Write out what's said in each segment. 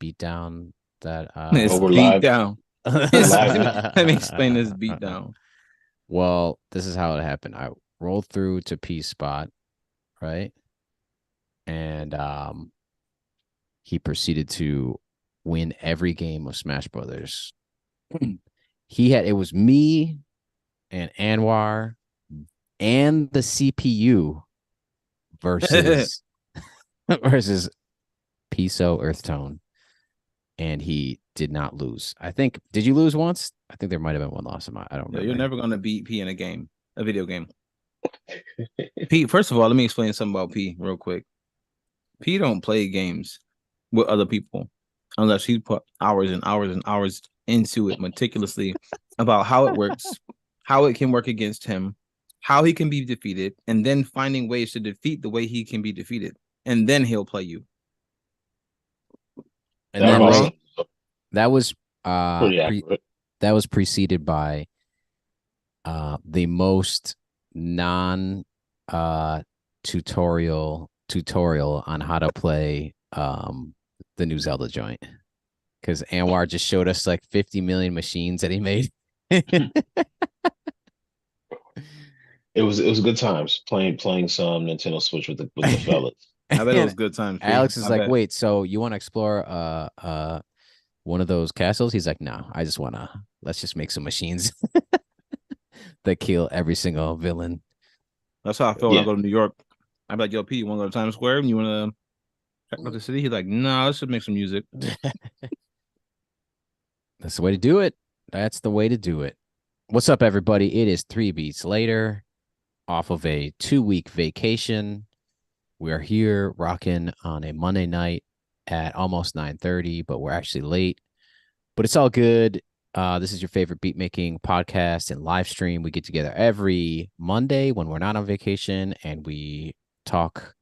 beatdown that It's Oh, we're beat live. down. We're live now. Let me explain this beat down. Well, this is how it happened. I rolled through to P's spot, right? And he proceeded to win every game of Smash Brothers. It was me and Anwar and the CPU versus versus Piso Earthtone, and he did not lose. I think. Did you lose once? I think there might have been one loss. I don't Yo, remember. you're never gonna beat P in a game, a video game. P, first of all, let me explain something about P real quick. P don't play games with other people unless he put hours and hours and hours into it meticulously about how it works, how it can work against him, how he can be defeated, and then finding ways to defeat the way he can be defeated. And then he'll play you. And That then Am I all wrong? right, that was uh pretty pre- accurate. that was preceded by the most non tutorial on how to play the new Zelda joint, because Anwar just showed us like 50 million machines that he made. It was good times playing some Nintendo Switch with the fellas. I bet it was And good times, P. Alex is I like, bet. wait, so you want to explore one of those castles? He's like, no, I just wanna let's just make some machines that kill every single villain. That's how I feel when I Yeah, go to New York. I'm like, yo, P, you want to go to Times Square? You want to check out the city? He's like, nah, let's just make some music. That's the way to do it. That's the way to do it. What's up, everybody? It is 3 beats later, off of a 2 week vacation. We are here rocking on a Monday night at almost 9:30, but we're actually late. But it's all good. This is your favorite beat making podcast and live stream. We get together every Monday when we're not on vacation, and we talk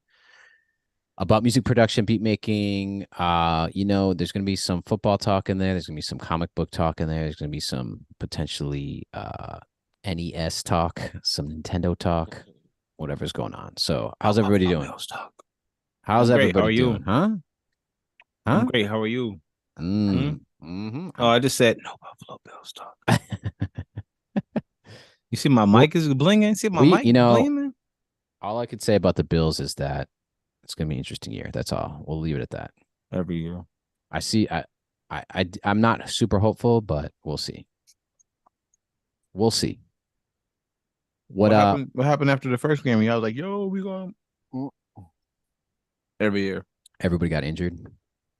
about music production, beat making. There's gonna be some football talk in there. There's gonna be some comic book talk in there. There's gonna be some potentially NES talk, some Nintendo talk, whatever's going on. So how's everybody doing? How's I'm great. How everybody are doing? you? Huh? I'm Huh? great. How are you? Hmm? Oh, I'm I just said no Buffalo Bills talk. You see my mic is blinging? See my we, mic blinging? all I could say about the Bills is that it's gonna be an interesting year. That's all. We'll leave it at that. Every year. I see. I'm not super hopeful, but we'll see. We'll see. What What happened? What happened after the first game? Y'all was like, yo, we going every year. everybody got injured.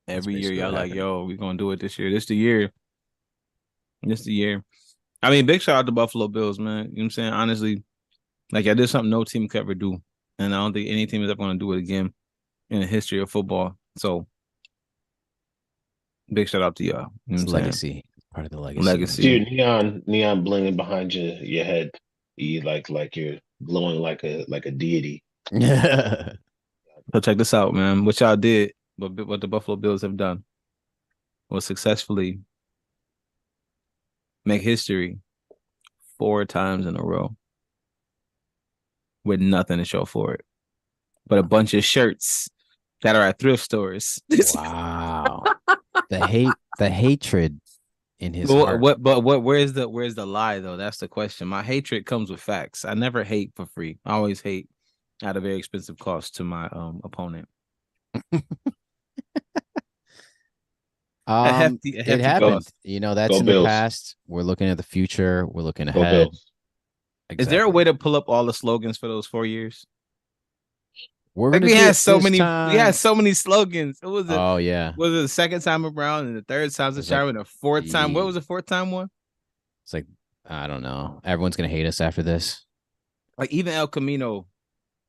That's Every year, basically y'all what like, happened. yo, we gonna do it this year. This the year. This the year. I mean, big shout out to Buffalo Bills, man. You know what I'm saying? Honestly, like I did something no team could ever do. And I don't think any team is ever gonna do it again in the history of football. So big shout out to y'all. You know what It's I'm saying? legacy. It's part of the legacy, man. see Legacy. your neon blinging behind your head. You like you're glowing like a deity. So check this out, man. What y'all did, what the Buffalo Bills have done was successfully make history 4 times in a row with nothing to show for it, but a bunch of shirts that are at thrift stores. Wow. The hatred in his heart. Where's the lie though? That's the question. My hatred comes with facts. I never hate for free. I always hate at a very expensive cost to my opponent. A It hefty happened. cost. That's Go in the Bills. past. We're looking at the future. We're looking Go ahead. Bills. Is there a way Exactly. to pull up all the slogans for those 4 years? We're Like gonna do it this we had time. so many slogans. It was Oh yeah. the second time around, and the third time's a It's like charm, and the fourth time. What was the the fourth time one? it's like I don't know. Everyone's gonna hate us after this. Like even El Camino,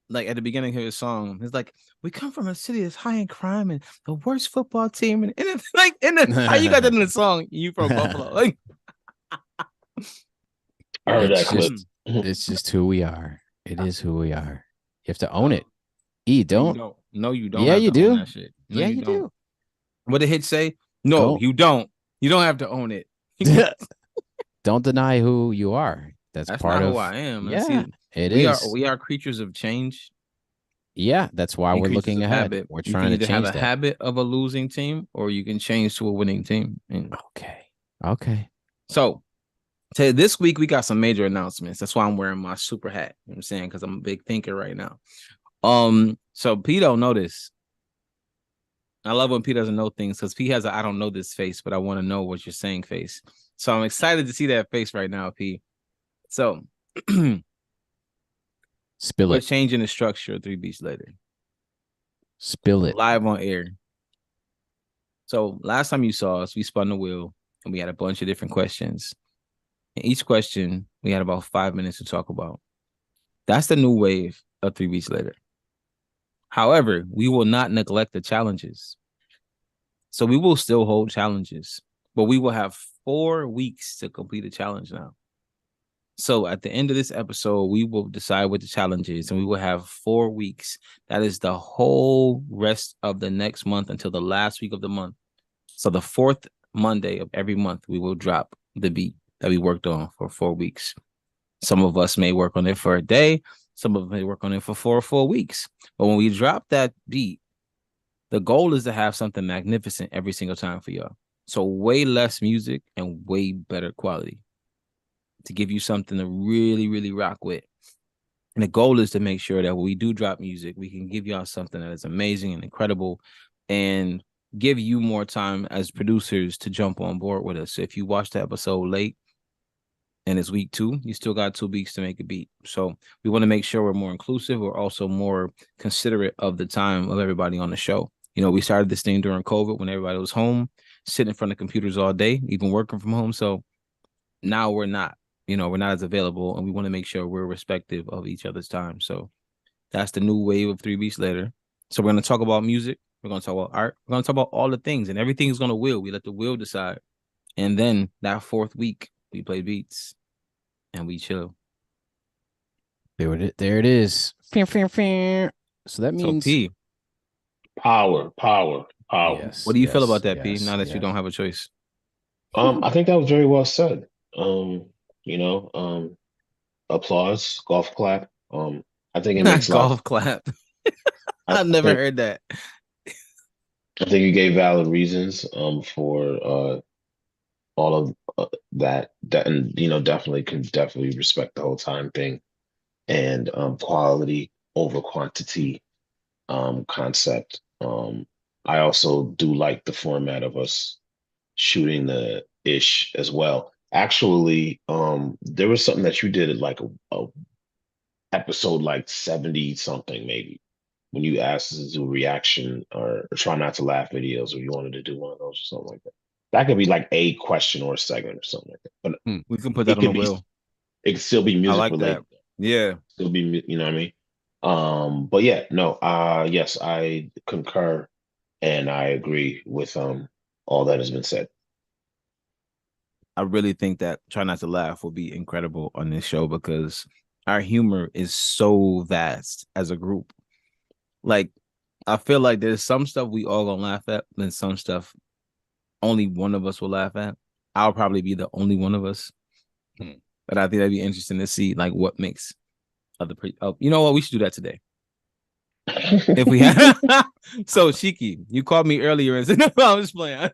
like at the beginning of his song, it's like we come from a city that's high in crime and the worst football team, and it's like how you got that in the song? You from Buffalo? Like I heard that it's clip. just it's just who we are. It is who we are. You have to own it. no, you Don't. don't. No, you don't Yeah, have you to own do. that shit. No, Yeah, you you don't. do. What did Hit say? No, Don't you don't. You don't have to own it. don't deny who you are. That's That's part not who of I am. And yeah, see, it we is. are creatures of change. Yeah, that's why we're Increases looking a ahead. habit. We're You can trying to either have change a that. habit of a losing team, or you can change to a winning team. And Okay. so this week we got some major announcements. That's why I'm wearing my super hat. You know what I'm saying? Because I'm a big thinker right now. So P don't know this. I love when P doesn't know things because P has a I don't know this face, but I want to know what you're saying face. So I'm excited to see that face right now, P. So Spill we're it. changing the structure of 3 Beats Later. Spill it. Live on air. So last time you saw us, we spun the wheel and we had a bunch of different questions. And each question we had about 5 minutes to talk about. That's the new wave of 3 Beats Later. However, we will not neglect the challenges. So we will still hold challenges, but we will have 4 weeks to complete a challenge now. So at the end of this episode, we will decide what the challenge is, and we will have 4 weeks. That is the whole rest of the next month until the last week of the month. So the 4th Monday of every month, we will drop the beat that we worked on for 4 weeks. Some of us may work on it for a day. Some of us may work on it for 4 full weeks. But when we drop that beat, the goal is to have something magnificent every single time for y'all. So way less music and way better quality to give you something to really, really rock with. And the goal is to make sure that when we do drop music, we can give y'all something that is amazing and incredible and give you more time as producers to jump on board with us. So if you watch the episode late and it's week 2, you still got 2 weeks to make a beat. So we want to make sure we're more inclusive. We're also more considerate of the time of everybody on the show. You know, we started this thing during COVID when everybody was home, sitting in front of computers all day, even working from home. So now we're not as available, and we want to make sure we're respective of each other's time. So that's the new wave of 3 Beats Later. So we're going to talk about music. We're going to talk about art. We're going to talk about all the things, and everything's going to wheel. We let the wheel decide. And then that 4th week, we play beats and we chill. There it is. So that means P, Power. yes. what do you feel about that, P, yes, now that you yes. don't have a choice? I think that was very well said. You know, applause, golf clap. I think it makes a lot. Golf clap. I I've never think heard that. I think you gave valid reasons for all of that, and definitely can definitely respect the whole time thing and quality over quantity concept. I also do like the format of us shooting the ish as well. Actually, there was something that you did at like a episode like 70 something maybe when you asked us to do reaction or try not to laugh videos, or you wanted to do one of those or something like that. That could be like a question or a segment or something like that. But We can put that it on the could be wheel. it could still be I music like that. related. Yeah. Still be, you know what I mean? But yeah, no, yes, I concur and I agree with all that has been said. I really think that Try Not to Laugh will be incredible on this show because our humor is so vast as a group. Like, I feel like there's some stuff we all gonna laugh at, and some stuff only one of us will laugh at. I'll probably be the only one of us. But I think that'd be interesting to see like what makes other you know what? We should do that today. If we have so Shiki, you called me earlier and said, no, I'm just playing.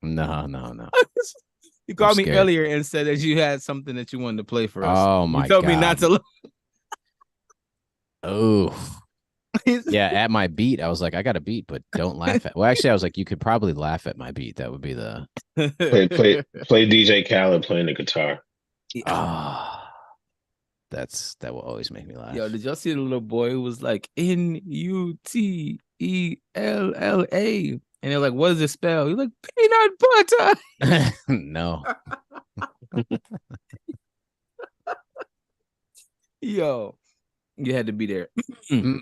No. You called me scared. earlier and said that you had something that you wanted to play for us. Oh You my told me not God. to look. Oh. Yeah, at my beat, I was like, I got a beat, but don't laugh at. Well, actually, I was like, you could probably laugh at my beat. That would be the Play DJ Khaled playing the guitar. ah. That will always make me laugh. Yo, did y'all see the little boy who was like Nutella? And they're like, what does it spell? He's like, peanut butter. No. Yo, you had to be there.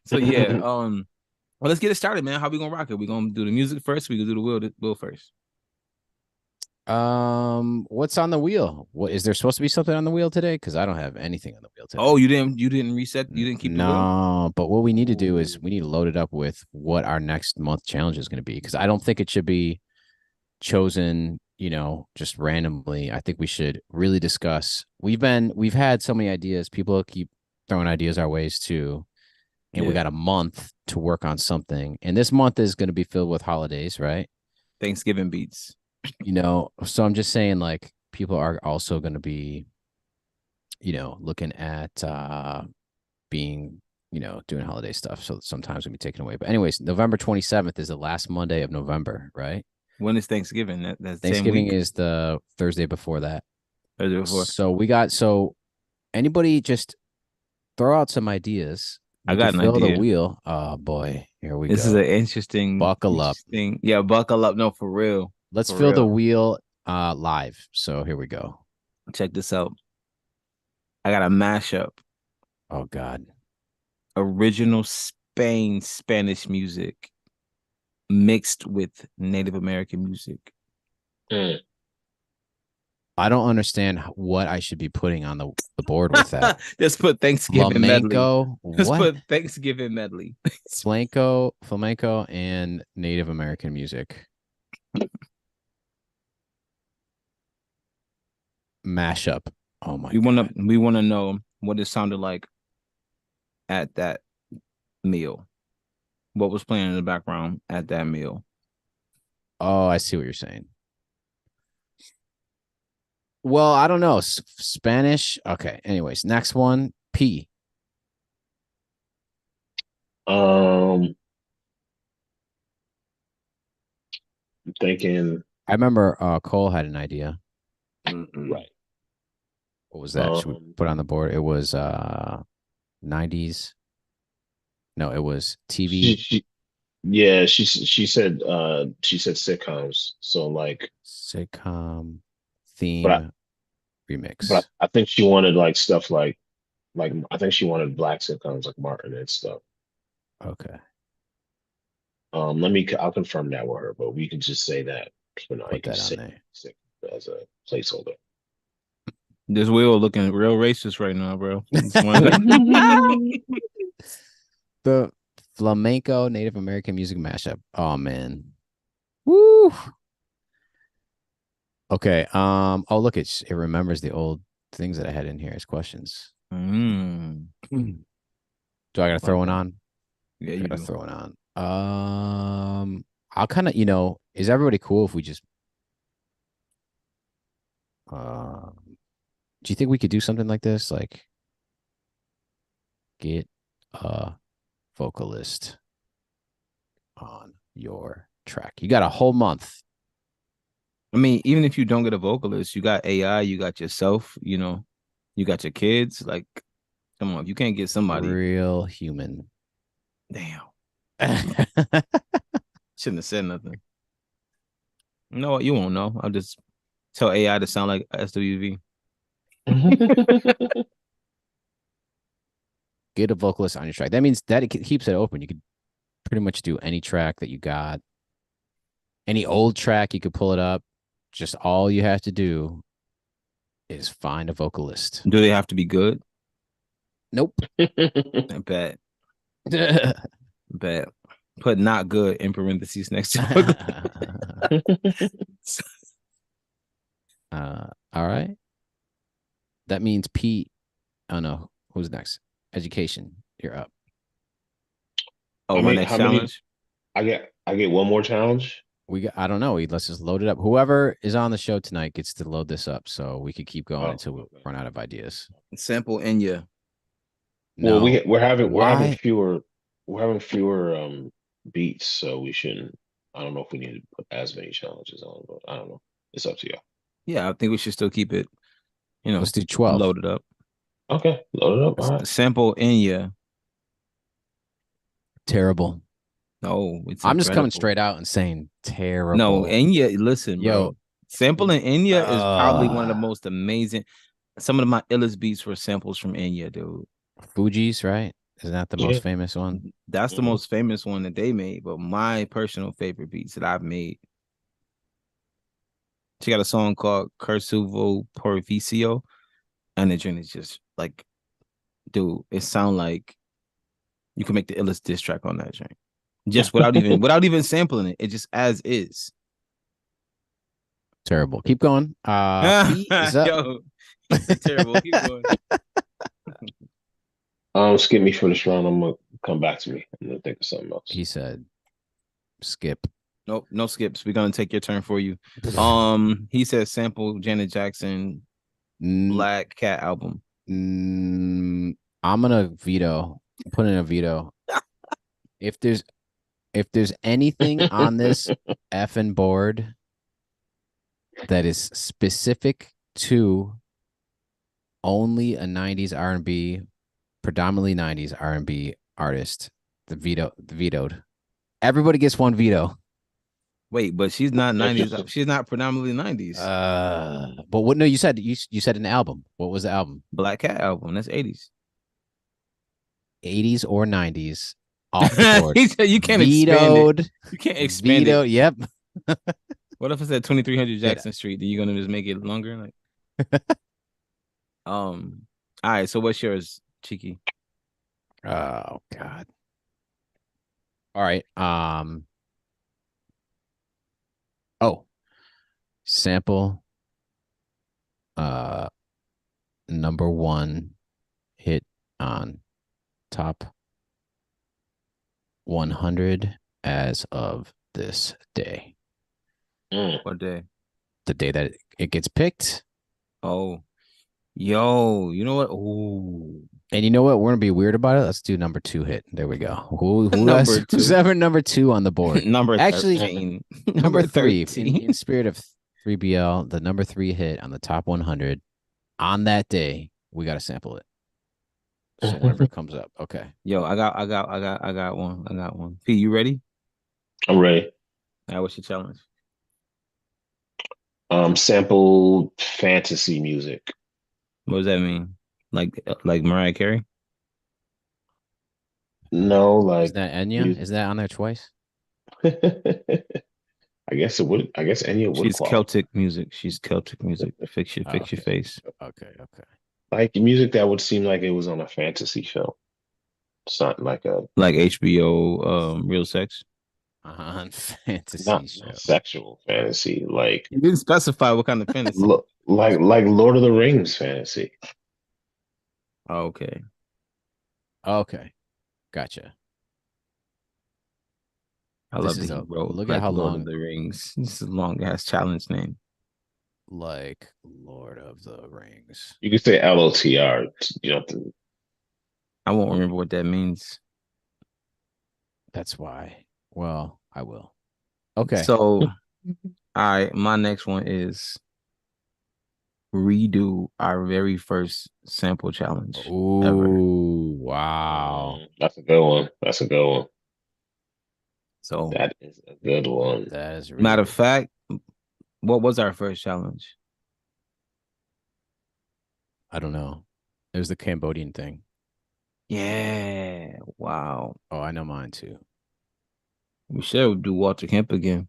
So yeah, well, let's get it started, man. How we gonna rock it? We gonna do the music first? We gonna do the wheel first? What's on the wheel? What is there supposed to be something on the wheel today? Because I don't have anything on the wheel today. Oh, you didn't reset? You didn't keep the wheel? No, but what we need to do is we need to load it up with what our next month challenge is going to be. Because I don't think it should be chosen, just randomly. I think we should really discuss. We've had so many ideas. People keep throwing ideas our ways too. and we got a month to work on something. And this month is going to be filled with holidays, right? Thanksgiving beats. So I'm just saying, like, people are also going to be, looking at being, doing holiday stuff. So sometimes we'll be taken away. But anyways, November 27th is the last Monday of November, right? When is Thanksgiving? That's the same Thanksgiving week. is the Thursday before that. Thursday before. So anybody just throw out some ideas. I got an idea. The wheel. Oh boy, here we go. This is an interesting. Buckle up. Yeah, buckle up. No, for real. Let's fill the wheel live. So here we go. Check this out. I got a mashup. Oh God. Original Spanish music mixed with Native American music. Mm. I don't understand what I should be putting on the board with that. Just put Thanksgiving flamenco. Medley. Just put Thanksgiving medley. flamenco, and Native American music. Mashup. Oh my God. We wanna know what it sounded like at that meal. What was playing in the background at that meal? Oh, I see what you're saying. Well, I don't know. Spanish. Okay. Anyways, next one. P. I'm thinking. I remember Cole had an idea. Right. What was that? Should we put on the board? It was 90s. No, it was TV. She said sitcoms. So like sitcom theme remix. But I think she wanted like stuff like I think she wanted black sitcoms like Martin and stuff. Okay. I'll confirm that with her, but we can just say that for now. Put that on there as a placeholder. This wheel looking real racist right now, bro. The flamenco Native American music mashup. Oh man. Woo. Okay. Oh look, it remembers the old things that I had in here as questions. Do I gotta throw one on? Yeah, you gotta throw it on. I'll kind of, is everybody cool if we just do you think we could do something like this? Like get a vocalist on your track. You got a whole month. I mean, even if you don't get a vocalist, you got AI, you got yourself, you got your kids. Like, come on, if you can't get somebody real human. Damn. Shouldn't have said nothing. You know what? You won't know. I'll just tell AI to sound like SWV. Get a vocalist on your track. That means that it keeps it open. You could pretty much do any track that you got. Any old track, you could pull it up. Just all you have to do is find a vocalist. Do they have to be good? Nope. Bad. Bad. Put not good in parentheses next to it. All right. That means Pete. Oh no. Who's next? Education. You're up. Oh, my next challenge. I get one more challenge. I don't know. Let's just load it up. Whoever is on the show tonight gets to load this up, so we could keep going until we run out of ideas. Sample Enya. No. Well, we're having fewer beats, so we shouldn't. I don't know if we need to put as many challenges on, but I don't know. It's up to you. Yeah, I think we should still keep it. Let's do 12. Load it up. Okay, load it up. All right. Sample Enya. Terrible. No, I'm just coming straight out and saying terrible. No, Enya, listen, bro. Sampling Enya is probably one of the most amazing. Some of my illest beats were samples from Enya, dude. Fuji's, right? Isn't that the most famous one? That's the most famous one that they made. But my personal favorite beats that I've made. She got a song called Cursuvo por Vicio. And the joint is just like, dude, it sound like you can make the illest diss track on that joint. Just without even sampling it. It just as is. Terrible. Keep going. Pete is up. Yo, terrible. Keep going. Skip me for this round. I'm gonna come back to me. I'm gonna think of something else. He said, skip. Nope, no skips. We're gonna take your turn for you. He said sample Janet Jackson Black Cat album. I'm gonna veto. Put in a veto. If there's anything on this effing board that is specific to only a 90s R&B, predominantly 90s R&B artist, the vetoed. Everybody gets one veto. Wait, but she's not 90s. She's not predominantly 90s. But what? No, you said an album. What was the album? Black Cat album. That's 80s. 80s or 90s off the board. He said you can't vetoed. Expand it. You can't expand vetoed. it. Yep. What if I said 2300 Jackson Street? Are you gonna just make it longer? Like, all right. So what's yours, Cheeky? Oh God. All right. Oh, sample. Number one hit on top 100 as of this day. What day? The day that it gets picked. Oh, yo, you know what? Ooh. And you know what? We're gonna be weird about it. Let's do number two hit. There we go. Who's ever number two on the board? Number actually 13. number three 13. in spirit of 3BL, the number three hit on the top 100 on that day. We got to sample it. So whatever comes up. Okay. Yo, I got one. I got one. P, you ready? I'm ready. All right, what's your challenge? Sample fantasy music. What does that mean? Like Mariah Carey? No, like Is that Enya? Is that on there twice? I guess it would. I guess Enya would She's qualify. Celtic music. She's Celtic music. Fix your face. Okay. Like music that would seem like it was on a fantasy film. It's not like like HBO Real Sex. On fantasy not show. Sexual fantasy. Like You didn't specify what kind of fantasy. like Lord of the Rings fantasy. Oh, okay. Gotcha. I love that he wrote look like at how Lord long of the Rings. This is a long ass challenge name. like Lord of the Rings. You could say LOTR. You know, I won't remember what that means. That's why. Well, I will. Okay. So, all right, my next one is redo our very first sample challenge ever. Wow. That's a good one. That's a good one. So that is a good one. That is really matter good. of fact, what was our first challenge? I don't know. It was the Cambodian thing. Yeah. Wow. Oh, I know mine too. We should do Walter Kemp again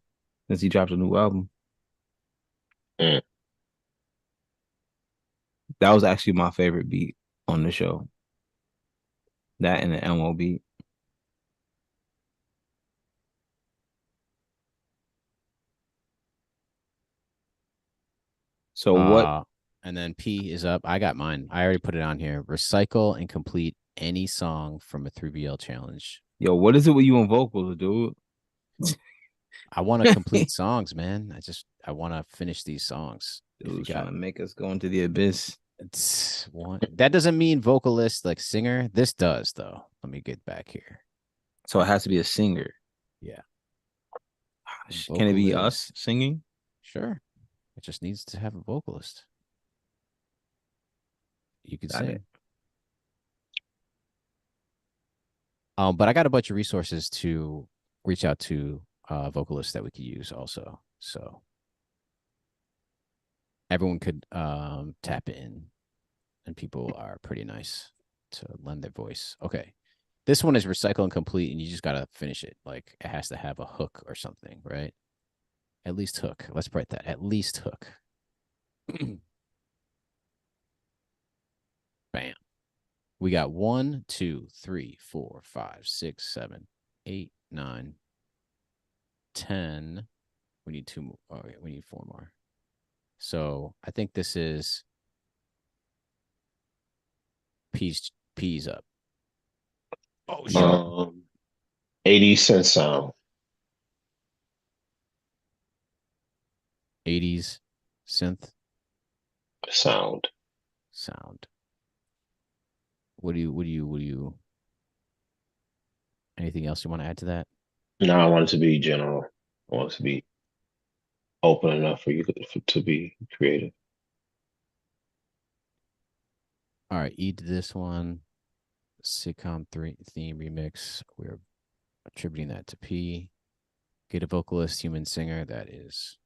since he dropped a new album. Mm. That was actually my favorite beat on the show. That and the MO beat. So what? And then P is up. I got mine. I already put it on here. Recycle and complete any song from a 3BL challenge. Yo, what is it with you on vocals, dude? I want to complete songs, man. I want to finish these songs. Dude's trying to make us go into the abyss. It's one. That doesn't mean vocalist like singer. This does though. Let me get back here. So it has to be a singer. Yeah. Can it be us singing? Sure. It just needs to have a vocalist. You could Got sing. it. But I got a bunch of resources to reach out to vocalists that we could use also. So everyone could tap in, and people are pretty nice to lend their voice. Okay. This one is recycle and complete, and you just got to finish it. Like it has to have a hook or something, right? At least hook. Let's write that. At least hook. Bam. We got 1, 2, 3, 4, 5, 6, 7, 8, 9, 10. We need 2 more. Oh, we need 4 more. So I think this is P's up. Oh shit. Um, 80 cent sound. 80s synth Sound. sound. What do you anything else you want to add to that? No, I want it to be general. I want it to be open enough for you to be creative. All right, E to this one. Sitcom 3 theme remix. We're attributing that to P. Get a vocalist, human singer. That is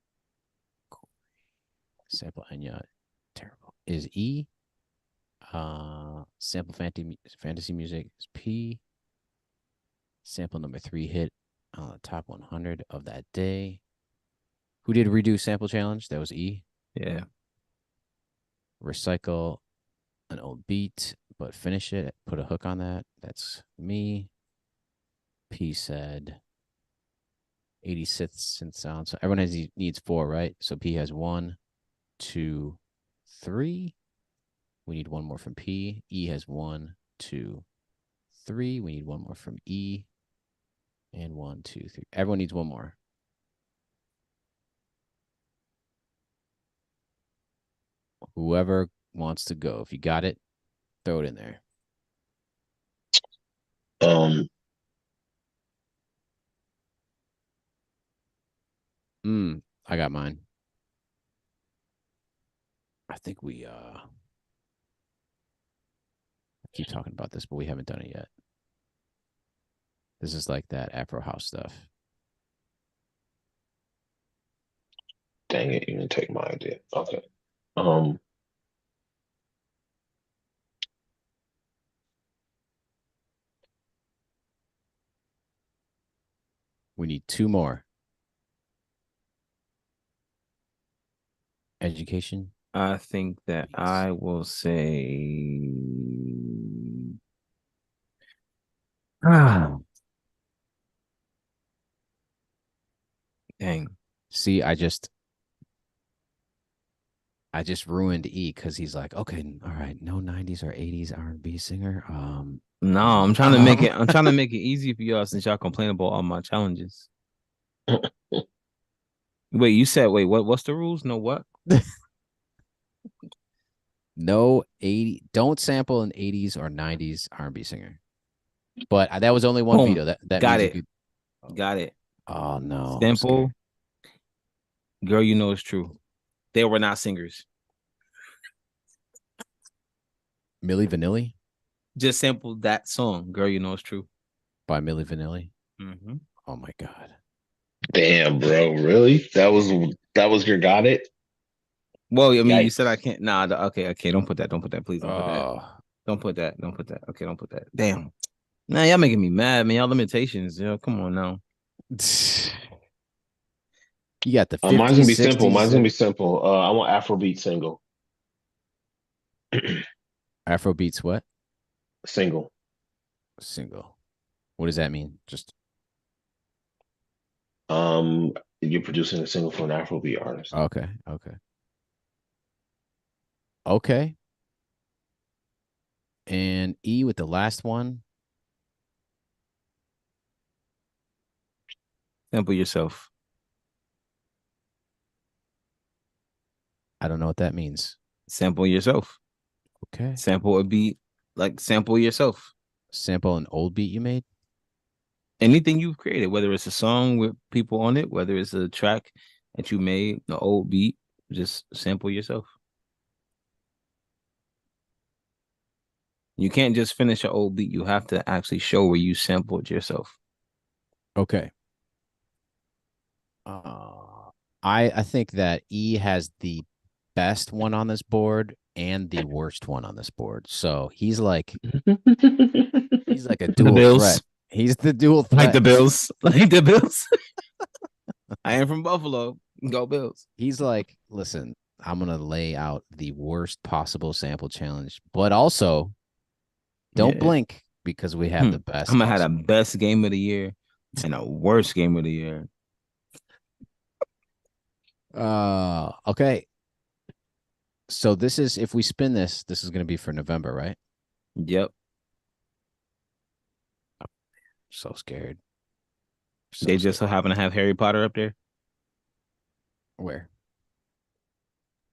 sample Enya. Terrible. Is E. Sample fantasy music is P. Sample number 3 hit on the top 100 of that day. Who did redo sample challenge? That was E. Yeah. Recycle an old beat, but finish it. Put a hook on that. That's me. P said 86th synth sound. So everyone needs 4, right? So P has 1, 2, 3. We need 1 more from P. E has 1, 2, 3. We need 1 more from E. And 1, 2, 3. Everyone needs 1 more. Whoever wants to go. If you got it, throw it in there. Um, I got mine. I think we keep talking about this, but we haven't done it yet. This is like that Afro house stuff. Dang it, you didn't take my idea. Okay. Um, We need 2 more. Education. I think that Beats. I will say ah dang. See, I just ruined E because he's like, okay, all right, no 90s or 80s R&B singer. No, I'm trying to make it easy for y'all since y'all complain about all my challenges. Wait, you said what's the rules? No what? No 80. Don't sample an 80s or 90s R&B singer. But that was only one Boom. veto. That Got means you it. could. Got it. Oh no, I'm Sample, scared. girl, you know it's true. They were not singers. Milli Vanilli Just sample that song, girl, you know it's true. by Milli Vanilli. Mm-hmm. Oh my god. damn, bro, really? That was your got it? Well, I mean, you said I Yikes. can't. Nah, okay. Don't put that. Don't put that. Please don't put that. Oh. Don't put that. Don't put that. Okay, don't put that. Damn. Nah, y'all making me mad, man. Y'all limitations. Yo, come on now. You got the Mine's 50s, gonna be simple. 60s. Mine's gonna be simple. I want Afrobeat single. Afro beats what? Single. Single. What does that mean? Just You're producing a single for an Afrobeat artist. okay. Okay. Okay. And E with the last one. Sample yourself. I don't know what that means. Sample yourself. Okay. Sample a beat. Like sample yourself. Sample an old beat you made. Anything you've created, whether it's a song with people on it, whether it's a track that you made, the old beat, just sample yourself. You can't just finish an old beat. You have to actually show where you sampled yourself. Okay. I think that E has the best one on this board and the worst one on this board. So he's like a The dual threat. Bills. He's the dual Like the threat. Bills. Like the Bills. I am from Buffalo. Go Bills. He's like, listen, I'm gonna lay out the worst possible sample challenge, but also don't Yeah. blink because we have I'm the best gonna have the possible. best game of the year and a worst game of the year. Okay. So this is if we spin this is gonna be for November, right? Yep. So scared. They just so happen to have Harry Potter up there. Where?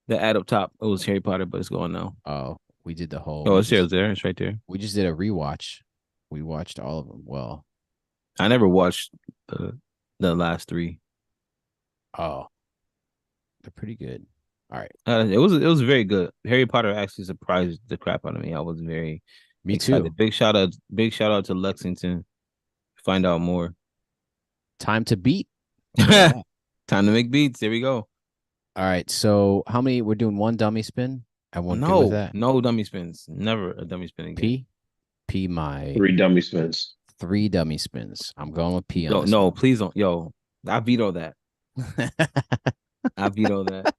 The ad up top, it was Harry Potter, but it's gone now. Oh, we did the whole. Oh, it's there. It's right there. We just did a rewatch. We watched all of them. Well, I never watched the last 3. oh, they're pretty good. All right. It was very good. Harry Potter actually surprised the crap out of me. I was very Me excited. too. Big shout out to Lexington. Find out more. Time to beat. Time to make beats. There we go. All right. So how many? We're doing one dummy spin. Everyone good with that? No dummy spins. Never a dummy spin again. P my 3 dummy spins. 3 dummy spins. I'm going with P on No, this no, one. please don't. Yo, I veto that. I veto that.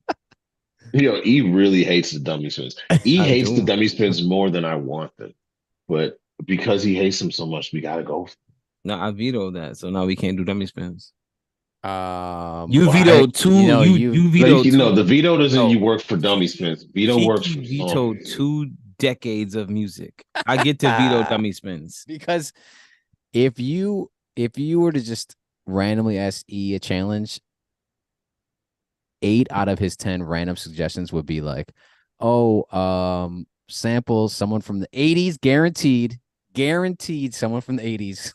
E really hates the dummy spins. E I hates the do. dummy spins more than I want them. But because he hates them so much, we gotta go. No, I veto that. So now we can't do dummy spins. You vetoed 2. You vetoed 2. No, the veto doesn't No. you work for dummy spins. Veto works Kiki for vetoed songs. 2 decades of music. I get to veto dummy spins. because if you were to just randomly ask E a challenge, 8 out of his 10 random suggestions would be like, oh, samples someone from the 80s, guaranteed someone from the 80s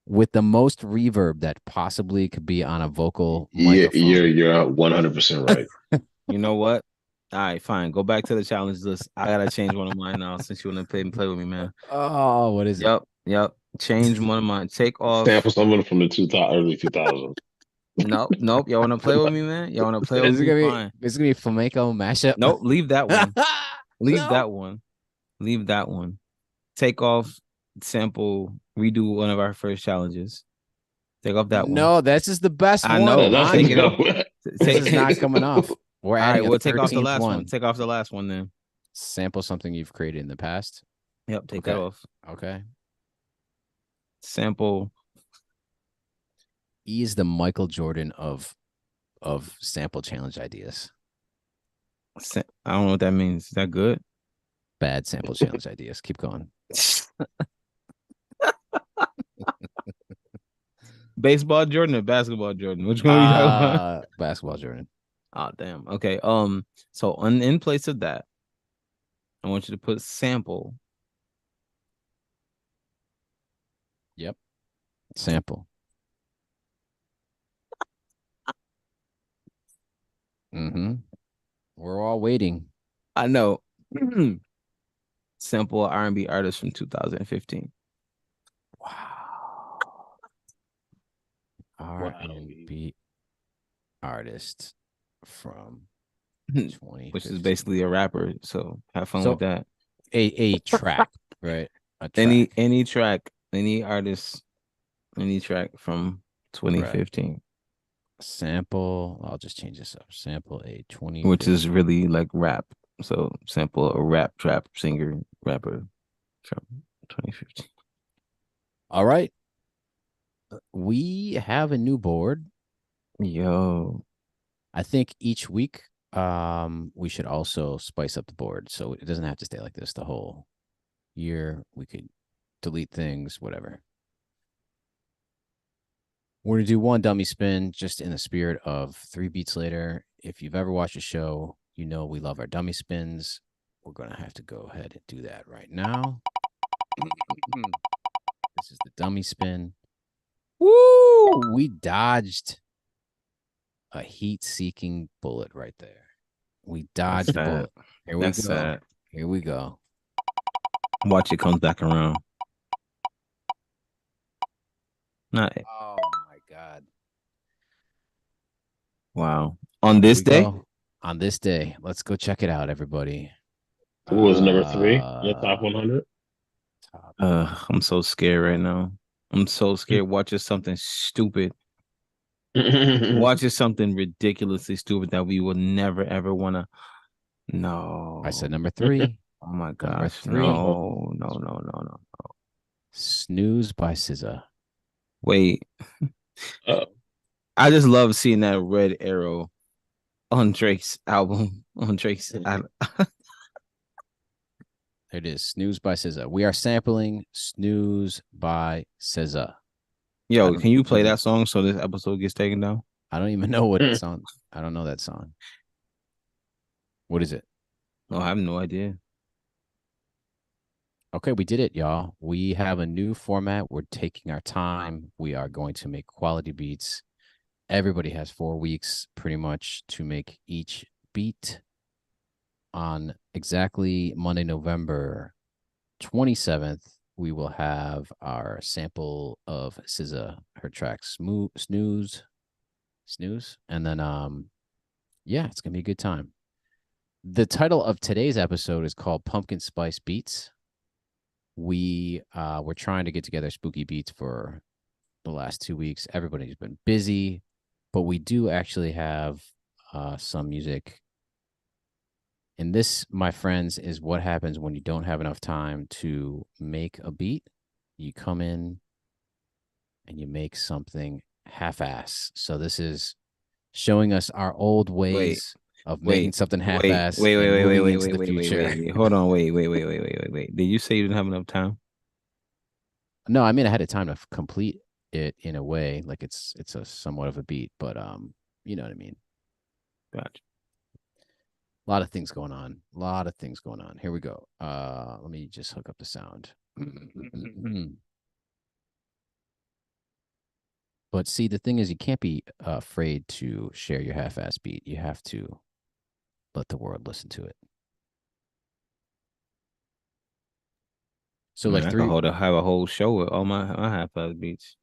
with the most reverb that possibly could be on a vocal microphone. You're 100% right. You know what? All right, fine. Go back to the challenge list. I gotta change one of mine now since you want to play with me, man. Oh, what is it? Yep. Change one of mine. Take off. Sample someone from the early 2000s. Nope. Y'all want to play with me, man? Y'all want to play with me? Fine. It's gonna be flamenco mashup. Nope. Leave that one. Leave No. that one. Leave that one. Take off. Sample. Redo one of our first challenges. Take off that one. No, this is the best I one. know. That's Take it off. This is not coming off. We're All adding right, we'll take off the last one. Take off the last one then. Sample something you've created in the past. Yep, take that off. Okay. Sample. E is the Michael Jordan of sample challenge ideas. I don't know what that means. Is that good? Bad sample challenge ideas. Keep going. Baseball Jordan or basketball Jordan? Which one are you talking about? Basketball Jordan. Oh, damn. Okay. So in place of that, I want you to put sample. Yep. Sample. Mm-hmm. We're all waiting. I know. Sample R&B artist from 2015. Wow. R&B artist from 2015. Which is basically a rapper. So have fun with that. A track, right? A track. Any track, any artist, any track from 2015. Right. Sample. I'll just change this up. Sample a 20, which is really like rap. So sample a rap trap singer rapper from 2015. All right. We have a new board. Yo. I think each week we should also spice up the board so it doesn't have to stay like this the whole year. We could delete things, whatever. We're going to do one dummy spin just in the spirit of 3 Beats Later. If you've ever watched a show, you know we love our dummy spins. We're going to have to go ahead and do that right now. This is the dummy spin. Woo! We dodged a heat-seeking bullet right there. We dodged a bullet. Here we go. Sad. Here we go. Watch it comes back around. Not. Oh my God. Wow. On this day? On this day. Let's go check it out, everybody. Who was number 3 in the top 100? I'm so scared right now. I'm so scared. Watching something stupid. Watching something ridiculously stupid that we will never ever want to. No. I said number 3. Oh my gosh. No. Snooze by SZA. Wait. I just love seeing that red arrow on Drake's album. On Drake's. There it is. Snooze by SZA. We are sampling Snooze by SZA. Yo, can you play that song so this episode gets taken down? I don't even know what song. I don't know that song. What is it? Oh, I have no idea. Okay, we did it, y'all. We have a new format. We're taking our time. We are going to make quality beats. Everybody has 4 weeks pretty much to make each beat. On exactly Monday, November 27th, we will have our sample of SZA, her track Snooze. And then yeah, it's gonna be a good time. The title of today's episode is called Pumpkin Spice Beats. We're trying to get together spooky beats for the last 2 weeks. Everybody's been busy, but we do actually have some music. And this, my friends, is what happens when you don't have enough time to make a beat. You come in and you make something half-ass. So this is showing us our old ways of making something half-ass and moving into the future. Hold on, wait. Did you say you didn't have enough time? No, I mean I had a time to complete it in a way, like it's a somewhat of a beat, but you know what I mean. Gotcha. A lot of things going on. Here we go. Let me just hook up the sound. But see, the thing is, you can't be afraid to share your half-ass beat. You have to let the world listen to it. So, I could have a whole show with all my half-ass beats.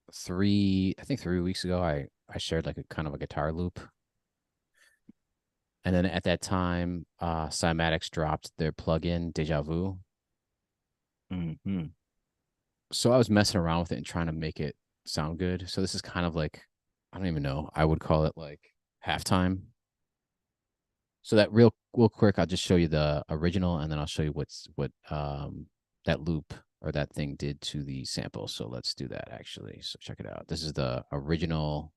I think 3 weeks ago, I shared like a kind of a guitar loop. And then at that time, Cymatics dropped their plugin, Deja Vu. Mm-hmm. So I was messing around with it and trying to make it sound good. So this is kind of like, I don't even know. I would call it like halftime. So that real quick, I'll just show you the original, and then I'll show you what that loop or that thing did to the sample. So let's do that actually. So check it out. This is the original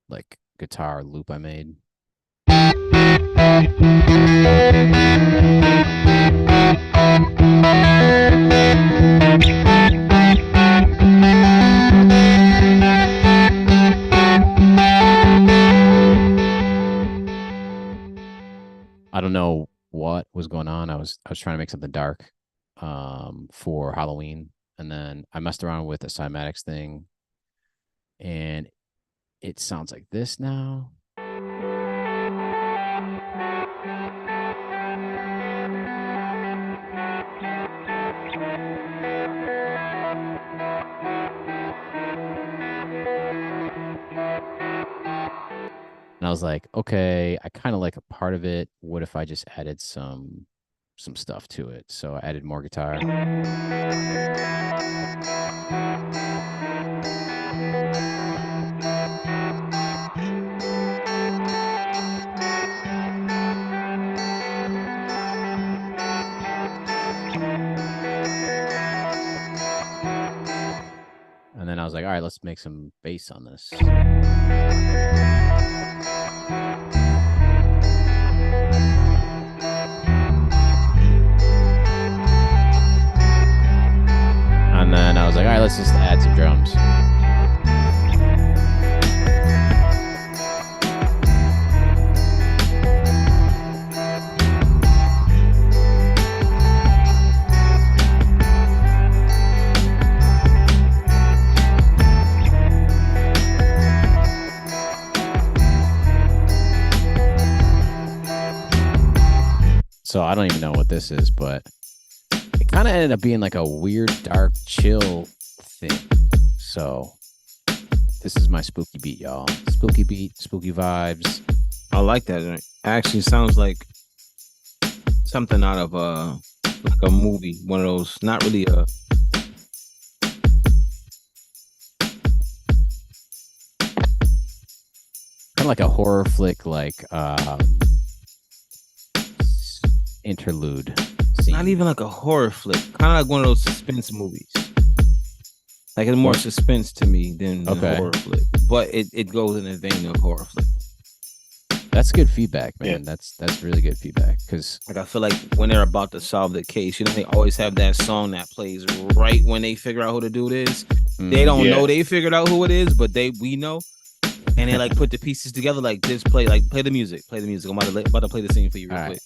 like guitar loop I made. I don't know what was going on. I was trying to make something dark for Halloween, and then I messed around with the Cymatics thing, and it sounds like this now. And I was like, okay, I kind of like a part of it. What if I just added some stuff to it? So I added more guitar. And then I was like, all right, let's make some bass on this. And then I was like, all right, let's just add some drums. So I don't even know what this is, but it kind of ended up being like a weird, dark, chill thing. So this is my spooky beat, y'all. Spooky beat, spooky vibes. I like that. It actually sounds like something out of like a movie. One of those, not really a. Kind of like a horror flick, like interlude scene. Not even like a horror flick. Kind of like one of those suspense movies. Like it's more suspense to me than a horror flick. But it goes in the vein of horror flick. That's good feedback, man. Yeah. That's really good feedback because Like I feel like when they're about to solve the case, they always have that song that plays right when they figure out who the dude is. They don't know they figured out who it is, but we know. And they like put the pieces together, like just play the music. Play the music. I'm about to play the scene for you real quick.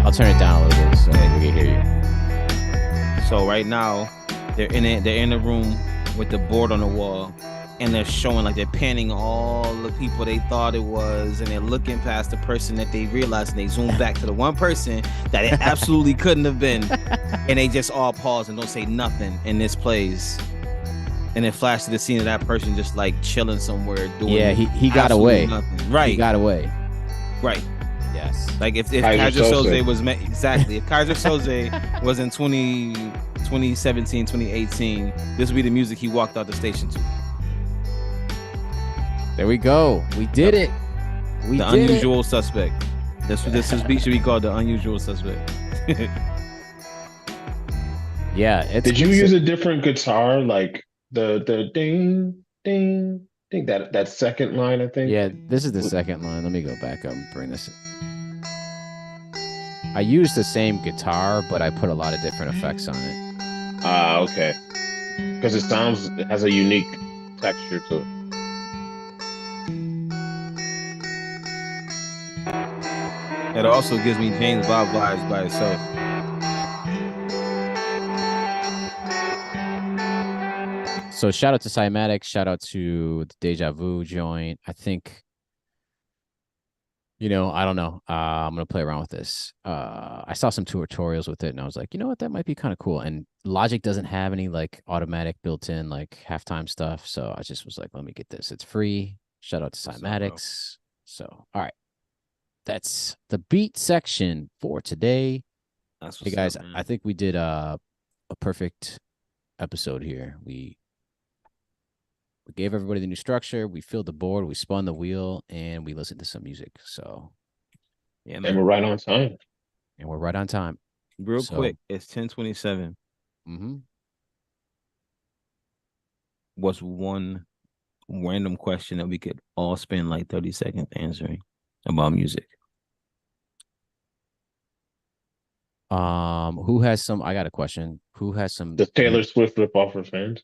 I'll turn it down a little bit so we can hear you. So right now, they're in the room with the board on the wall, and they're showing like they're panning all the people they thought it was, and they're looking past the person that they realized, and they zoom back to the one person that it absolutely couldn't have been, and they just all pause and don't say nothing, and this plays. And then flash to the scene of that person just like chilling somewhere doing. Yeah, he got away. Nothing. Right, he got away. Right. Yes. Like if Kaiser Soze was exactly if Kaiser Soze was in 2017, 2018, this would be the music he walked out the station to. There we go. We did it. We the did unusual suspect. This beat should be called the unusual suspect. Yeah. Did you use a different guitar, like the ding ding ding that second line? I think. Yeah, this is the second line. Let me go back up and bring this. I used the same guitar, but I put a lot of different effects on it. Okay. Because it has a unique texture to it. It also gives me James Bob vibes by itself. So shout out to Cymatics, shout out to the Deja Vu joint. I think, I don't know. I'm gonna play around with this. I saw some tutorials with it, and I was like, you know what, that might be kind of cool. And Logic doesn't have any like automatic built-in like halftime stuff, so I just was like, let me get this. It's free. Shout out to Cymatics. So all right, that's the beat section for today. Hey guys, I think we did a perfect episode here. We gave everybody the new structure. We filled the board. We spun the wheel, and we listened to some music. So, yeah, man. And we're right on time. Real quick, it's 10:27. Mm-hmm. What's one random question that we could all spend like 30 seconds answering about music? Who has some? I got a question. Who has some? Does Taylor Swift rip off her fans?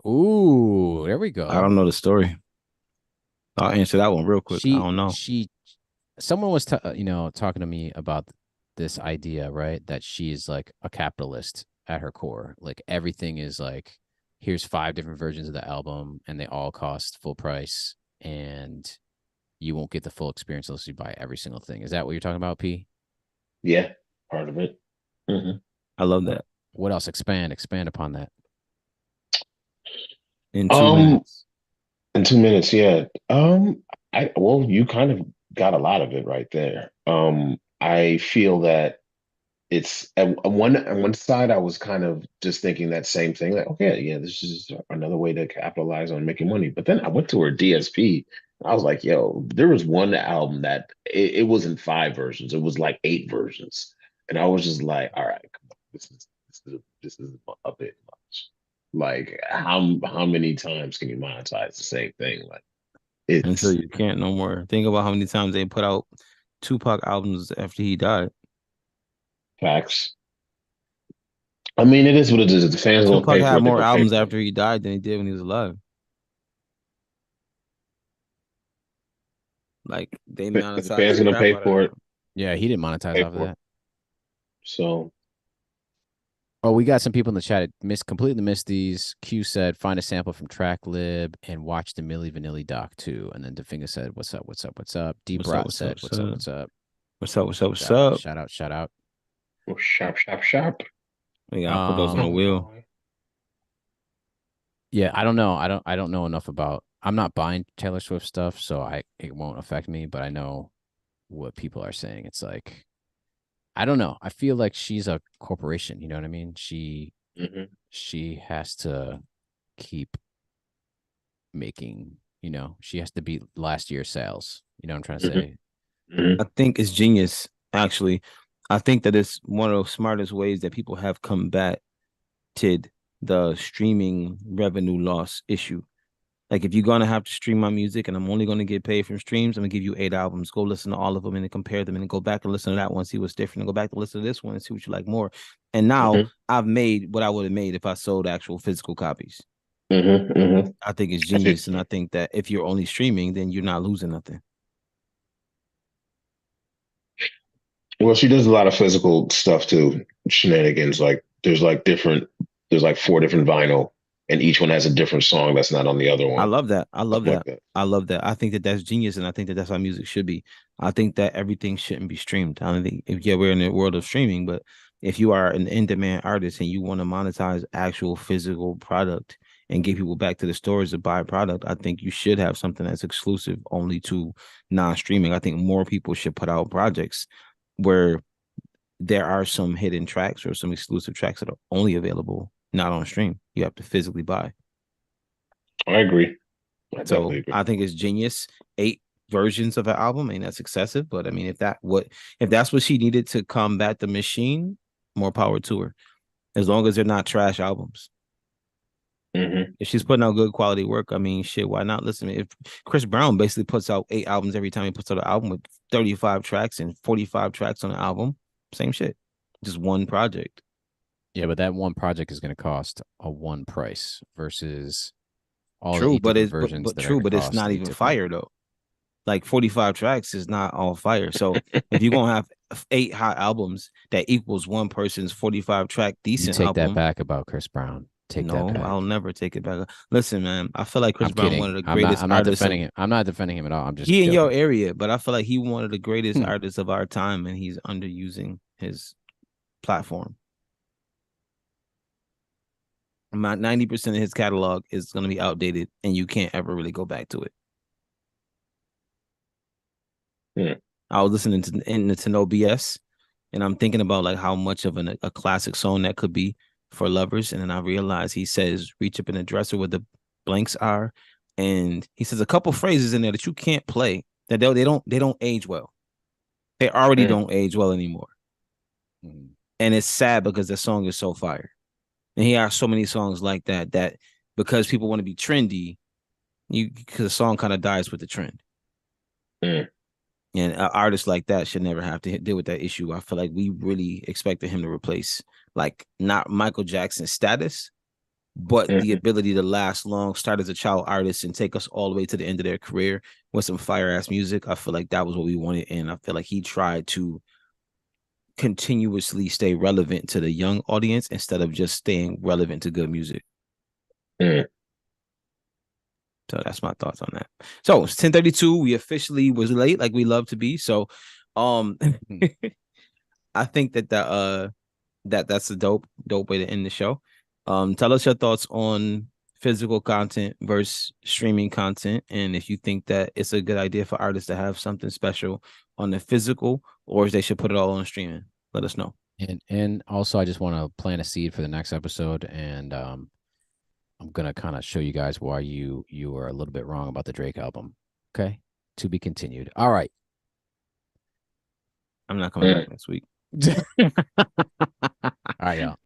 Ooh, there we go. I don't know the story. I'll answer that one real quick. I don't know. Someone was, talking to me about this idea, right? That she is like a capitalist at her core. Like everything is like, here's 5 different versions of the album, and they all cost full price, and you won't get the full experience unless you buy every single thing. Is that what you're talking about, P? Yeah, part of it. Mm-hmm. I love that. What else? Expand upon that. In 2 minutes. In 2 minutes, yeah. You kind of got a lot of it right there. I feel that it's on one side, I was kind of just thinking that same thing, like, okay, yeah, this is another way to capitalize on making money. But then I went to her DSP. I was like, yo, there was one album that it wasn't 5 versions, it was like 8 versions, and I was just like, all right, come on, this is a bit much. Like, how many times can you monetize the same thing? Like, until you can't no more. Think about how many times they put out Tupac albums after he died. Facts. I mean, it is what it is. The fans will pay for it. Tupac had more albums after he died than he did when he was alive. Like, they monetize. The fans gonna pay for it. Yeah, he didn't monetize off of that. So. Oh, we got some people in the chat. Completely missed these. Q said, find a sample from TrackLib and watch the Milli Vanilli doc too. And then Definga said, what's up, what's up, what's up? D-Brat said, what's up, what's up? What's up, what's up, what's up? Shout out, shout out. Oh, sharp. We gotta put those on the wheel. Yeah, I don't know. I don't know enough about. I'm not buying Taylor Swift stuff, so it won't affect me. But I know what people are saying. It's like, I don't know. I feel like she's a corporation. You know what I mean? She has to keep making. She has to beat last year's sales. You know what I'm trying to say? I think it's genius. Actually, I think that it's one of the smartest ways that people have combated the streaming revenue loss issue. Like if you're gonna have to stream my music and I'm only gonna get paid from streams, I'm gonna give you 8 albums. Go listen to all of them and then compare them and then go back and listen to that one, see what's different, and go back to listen to this one and see what you like more. And now Hmm. I've made what I would have made if I sold actual physical copies. Hmm. Hmm. I think it's I think. genius, and I think that if you're only streaming, then you're not losing nothing. Well, she does a lot of physical stuff too, shenanigans. Like there's like four different vinyl, and each one has a different song that's not on the other I one. love that. I Stuff love like that. that. I love that. I think that that's genius, and I think that that's how music should be. I think that everything shouldn't be streamed. I don't think if yeah, we're in the world of streaming, but if you are an in-demand artist and you want to monetize actual physical product and get people back to the stores to buy product, I think you should have something that's exclusive only to non-streaming. I think more people should put out projects where there are some hidden tracks or some exclusive tracks that are only available not on stream. You have to physically buy. I agree. I So definitely agree. I think it's genius. 8 versions of an album, I mean that's excessive, but I mean if that's what she needed to combat the machine, more power to her. As long as they're not trash albums. Hmm. If she's putting out good quality work, I mean, shit, why not listen? If Chris Brown basically puts out 8 albums every time he puts out an album with 35 tracks and 45 tracks on an album, same shit, just one project. Yeah, but that one project is going to cost a one price versus all the True, eight but different it's versions but that are going true, to but it's cost not eight even different. fire though. Like 45 tracks is not all fire. So if you're gonna have 8 hot albums, that equals one person's 45 track You decent take that album. back about Chris Brown. Take that No, I'll back. never take it back. Listen, man, I feel like Chris I'm Brown one of kidding. the I'm not. greatest I'm not artists of defending him. I'm not defending him at all. I'm just he in your joking. area, but I feel like he one of the greatest Hmm. artists of our time, and he's underusing his platform. About 90% of his catalog is gonna be outdated, and you can't ever really go back to it. Hmm. I was listening to No BS, and I'm thinking about like how much of a classic song that could be for lovers. And then I realized he says, "Reach up in the dresser where the blanks are," and he says a couple phrases in there that you can't play. That they don't age well. They already Hmm. don't age well anymore, Hmm. and it's sad because the song is so fire. And he has so many songs like that that because people want to be trendy, you because the song kind of dies with the trend. Hmm. And artists like that should never have to deal with that issue. I feel like we really expected him to replace, like, not Michael Jackson's status, but the Hmm. ability to last long, start as a child artist, and take us all the way to the end of their career with some fire ass music. I feel like that was what we wanted. And I feel like he tried to continuously stay relevant to the young audience instead of just staying relevant to good music. Hmm. So that's my thoughts on that. So it's 10:32. We officially was late, like we love to be. So um Hmm. I think that's a dope way to end the show. Tell us your thoughts on physical content versus streaming content, and if you think that it's a good idea for artists to have something special on the physical, or if they should put it all on streaming. Let us know. And also, I just want to plant a seed for the next episode, and I'm gonna kind of show you guys why you were a little bit wrong about the Drake album. Okay, to be continued. All right. I'm not coming Hmm. back next week. All right, y'all.